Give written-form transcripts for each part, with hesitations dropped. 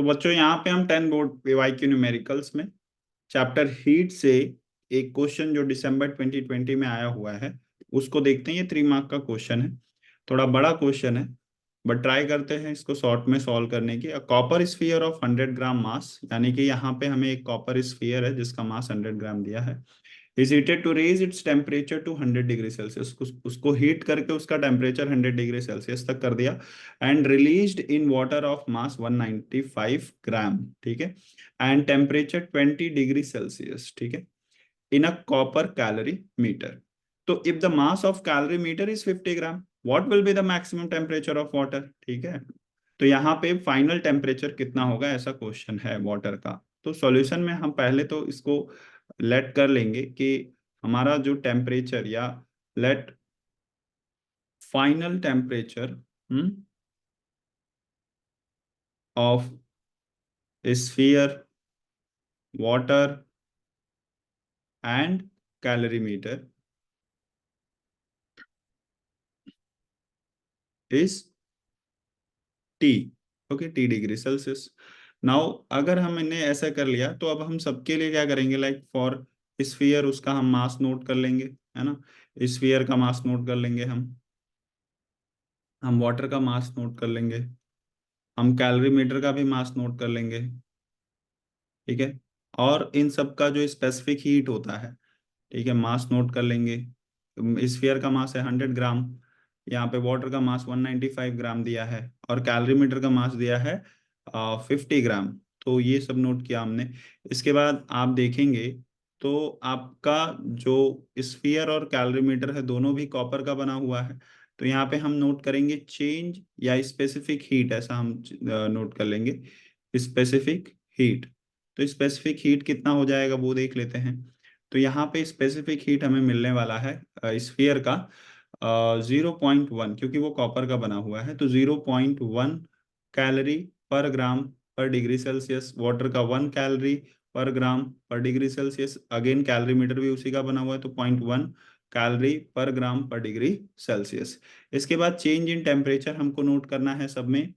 तो बच्चों यहाँ पे हम 10 बोर्ड पीवाईक्यू न्यूमेरिकल्स में चैप्टर हीट से एक क्वेश्चन जो दिसंबर 2020 में आया हुआ है उसको देखते हैं। ये 3 मार्क का क्वेश्चन है, थोड़ा बड़ा क्वेश्चन है, बट ट्राई करते हैं इसको शॉर्ट में सॉल्व करने की। कॉपर स्फीयर ऑफ 100 ग्राम मास, यानी कि यहाँ पे हमें एक कॉपर स्फीयर है जिसका मास 100 ग्राम दिया है, is heated to raise its temperature to 100 degree Celsius. उसको हीट करके उसका टेम्परेचर 100 डिग्री सेल्सियस तक कर दिया, and released in water of mass 195 gram, ठीक है, एंड टेम्परेचर 20 डिग्री सेल्सियस, ठीक है, in a copper calorimeter. तो if the mass of calorimeter is 50 gram, what will be the maximum temperature of water, ठीक है। तो यहाँ पे फाइनल टेम्परेचर कितना होगा ऐसा क्वेश्चन है वाटर का। तो सॉल्यूशन में हम पहले तो इसको लेट कर लेंगे कि हमारा जो टेम्परेचर, या let final temperature of sphere, water and calorimeter is T, okay, T degree Celsius. Now अगर हम इन्हें ऐसा कर लिया तो अब हम सबके लिए क्या करेंगे, लाइक फॉर स्फीयर उसका हम मास नोट कर लेंगे, है ना। स्फीयर का मास नोट कर लेंगे हम वाटर का मास नोट कर लेंगे, हम कैलोरीमीटर का भी मास नोट कर लेंगे, ठीक है। और इन सब का जो स्पेसिफिक हीट होता है, ठीक है, मास नोट कर लेंगे। स्फीयर का मास है 100 ग्राम, यहाँ पे वाटर का मास 195 ग्राम दिया है, और कैलोरीमीटर का मास दिया है 50 ग्राम। तो ये सब नोट किया हमने। इसके बाद आप देखेंगे तो आपका जो स्फीयर और कैलोरीमीटर है दोनों भी कॉपर का बना हुआ है। तो यहाँ पे हम नोट करेंगे चेंज या स्पेसिफिक हीट, ऐसा हम नोट कर लेंगे स्पेसिफिक हीट। तो स्पेसिफिक हीट कितना हो जाएगा वो देख लेते हैं। तो यहाँ पे स्पेसिफिक हीट हमें मिलने वाला है स्फीयर का 0.1, क्योंकि वो कॉपर का बना हुआ है, तो 0.1 कैलोरी पर ग्राम पर डिग्री सेल्सियस। वाटर का 1 कैलोरी पर ग्राम पर degree Celsius, again calorimeter भी उसी का बना हुआ है, तो 0.1 कैलोरी पर ग्राम पर डिग्री सेल्सियस। इसके बाद चेंज इन टेम्परेचर हमको नोट करना है सब में,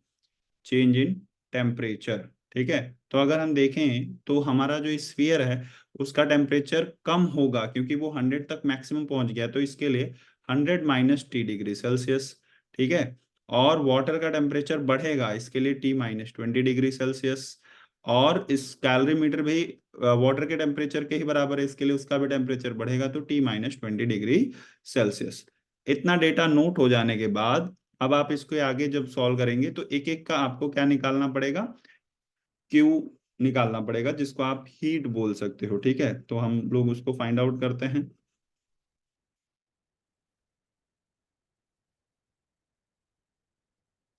चेंज इन टेम्परेचर, ठीक है। तो अगर हम देखें तो हमारा जो स्फीयर है उसका टेम्परेचर कम होगा क्योंकि वो 100 तक मैक्सिमम पहुंच गया, तो इसके लिए 100 - T डिग्री सेल्सियस, ठीक है। और वाटर का टेम्परेचर बढ़ेगा, इसके लिए T - 20 डिग्री सेल्सियस। और इस कैलोरी मीटर भी वाटर के टेम्परेचर के ही बराबर है, इसके लिए उसका भी टेम्परेचर बढ़ेगा, तो T - 20 डिग्री सेल्सियस। इतना डेटा नोट हो जाने के बाद अब आप इसको आगे जब सॉल्व करेंगे तो एक एक का आपको क्या निकालना पड़ेगा, क्यू निकालना पड़ेगा, जिसको आप हीट बोल सकते हो, ठीक है। तो हम लोग उसको फाइंड आउट करते हैं।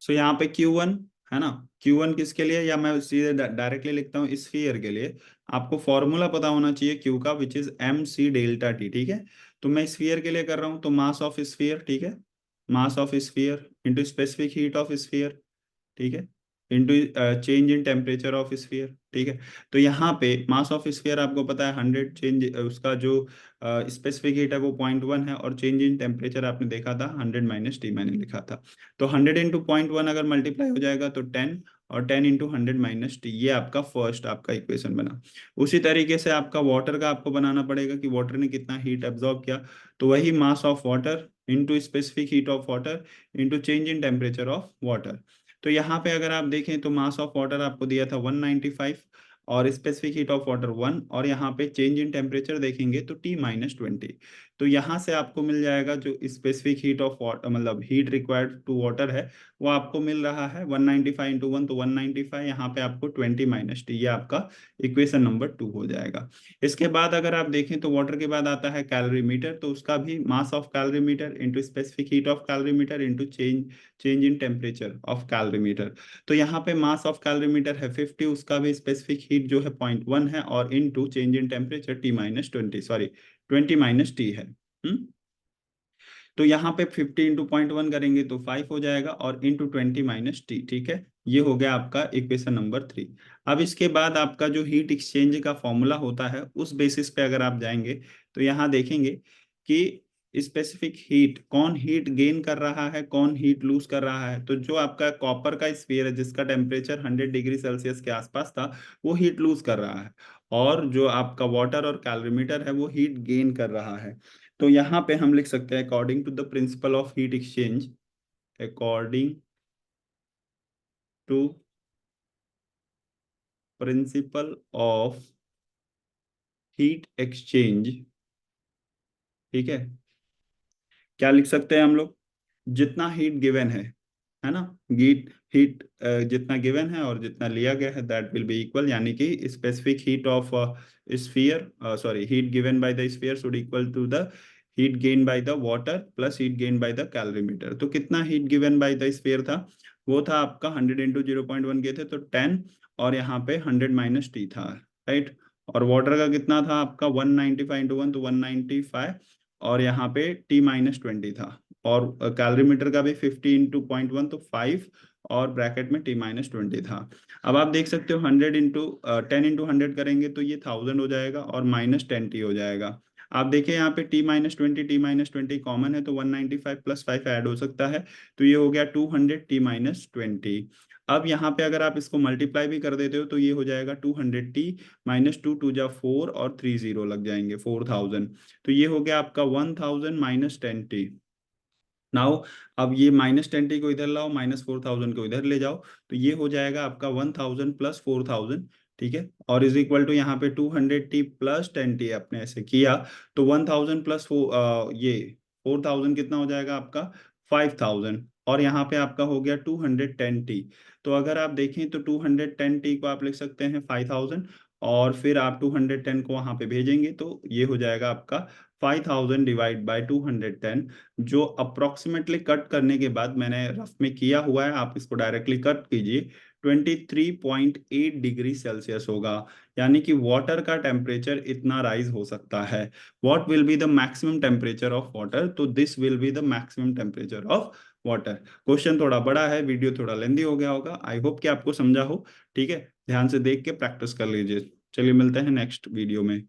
सो यहाँ पे Q1 है ना, Q1 किसके लिए, या मैं सीधे डायरेक्टली लिखता हूँ स्फीयर के लिए। आपको फॉर्मूला पता होना चाहिए Q का, विच इज mc∆T, ठीक है। तो मैं स्फीयर के लिए कर रहा हूँ, तो मास ऑफ स्फीयर, ठीक है, mass of sphere into specific heat of sphere, ठीक है, into change in temperature of sphere, ठीक है। तो यहाँ पे मास ऑफ स्फीयर आपको पता है 100, चेंज उसका जो स्पेसिफिक हीट है वो 0.1 है, और चेंज इन टेम्परेचर आपने देखा था 100 - T मैंने लिखा था। तो 100 इंटू 0.1 अगर मल्टीप्लाई हो जाएगा तो 10, और 10 इंटू 100 - T, ये आपका फर्स्ट आपका इक्वेशन बना। उसी तरीके से आपका वाटर का आपको बनाना पड़ेगा कि वाटर ने कितना हीट एब्जॉर्ब किया, तो वही mass of water into specific heat of water into change in temperature of water. तो यहाँ पे अगर आप देखें तो मास ऑफ वाटर आपको दिया था 195, और स्पेसिफिक हीट ऑफ वाटर 1, और यहाँ पे चेंज इन टेम्परेचर देखेंगे तो T - 20। तो यहाँ से आपको मिल जाएगा जो स्पेसिफिक हीट ऑफ वाटर, मतलब हीट रिक्वायर्ड टू वाटर है, वो आपको मिल रहा है 195 इंटू 1, तो 195, यहाँ पे आपको 20 - T, ये आपका इक्वेशन नंबर 2 हो जाएगा। इसके बाद अगर आप देखें तो वाटर के बाद आता है कैलोरी मीटर, तो उसका भी mass of calorimeter into specific heat of calorimeter into change in temperature of calorimeter. तो यहाँ पे मास ऑफ कैलोरीमीटर है 50, उसका भी स्पेसिफिक हीट जो है 0.1 है, और into change in temperature T - 20, sorry 20 - T है। तो यहाँ पे 50 इंटू 0.1 करेंगे तो 5 हो जाएगा, और इंटू 20 - T, ठीक है। ये हो गया आपका इक्वेशन नंबर 3। अब इसके बाद आपका जो हीट एक्सचेंज का फॉर्मूला होता है उस बेसिस पे अगर आप जाएंगे तो यहाँ देखेंगे कि स्पेसिफिक हीट, कौन हीट गेन कर रहा है, कौन हीट लूज कर रहा है। तो जो आपका कॉपर का स्फीयर है जिसका टेम्परेचर 100 डिग्री सेल्सियस के आसपास था, वो हीट लूज कर रहा है, और जो आपका वाटर और कैलोरीमीटर है वो हीट गेन कर रहा है। तो यहाँ पे हम लिख सकते हैं according to the principle of heat exchange, according to principle of heat exchange, ठीक है, क्या लिख सकते हैं हम लोग, जितना हीट गिवन है ना, हीट हीट जितना गिवन है और जितना लिया गया है दैट विल बी इक्वल, यानी कि specific heat of sphere, sorry heat given by the sphere should equal to the heat gain by the water plus heat gain by the calorimeter. तो कितना heat given by the sphere था, वो था आपका 100 into 0.1 के थे तो 10, और यहाँ पे 100 माइनस टी था, राइट। और वाटर का कितना था आपका 195 इंटू 1 तो 195, और यहाँ पे टी माइनस 20 था, और कैलोरीमीटर का भी 50 इंटू 0.1 तो 5, और ब्रैकेट में टी माइनस 20 था। अब आप देख सकते हो 100 इंटू 10 इंटू 100 करेंगे तो ये 1000 हो जाएगा और माइनस 10 टी हो जाएगा। आप देखिए यहाँ पे टी माइनस ट्वेंटी कॉमन है तो 195 प्लस 5 ऐड हो सकता है, तो ये हो गया 200 टी माइनस 20। अब यहाँ पे अगर आप इसको मल्टीप्लाई भी कर देते हो तो ये हो जाएगा 200 टी माइनस 2, 2 जा 4 और 3 जीरो लग जाएंगे 4000। तो ये हो गया आपका 1000 माइनस 10 टी। नाउ अब ये माइनस 10 टी को इधर लाओ, माइनस 4000 को इधर ले जाओ, तो ये हो जाएगा आपका 1000 प्लस 4000, ठीक है, और इज इक्वल टू यहाँ पे 200 टी प्लस 10 टी आपने ऐसे किया, तो 1000 प्लस ये 4000 कितना हो जाएगा आपका 5000, और यहाँ पे आपका हो गया 210 टी। तो अगर आप देखें तो 210 टी को आप लिख सकते हैं 5000, और फिर आप 210 को वहां पे भेजेंगे तो ये हो जाएगा आपका 5000 डिवाइड बाई 210, जो अप्रोक्सीमेटली कट करने के बाद मैंने रफ में किया हुआ है, आप इसको डायरेक्टली कट कीजिए, 23.8 डिग्री सेल्सियस होगा। यानी कि वाटर का टेम्परेचर इतना राइज हो सकता है। What will be the maximum temperature of water, तो this will be the maximum temperature of water. Question थोड़ा बड़ा है, वीडियो थोड़ा लेंदी हो गया होगा, आई होप कि आपको समझा हो, ठीक है, ध्यान से देख के प्रैक्टिस कर लीजिए। चलिए मिलते हैं नेक्स्ट वीडियो में।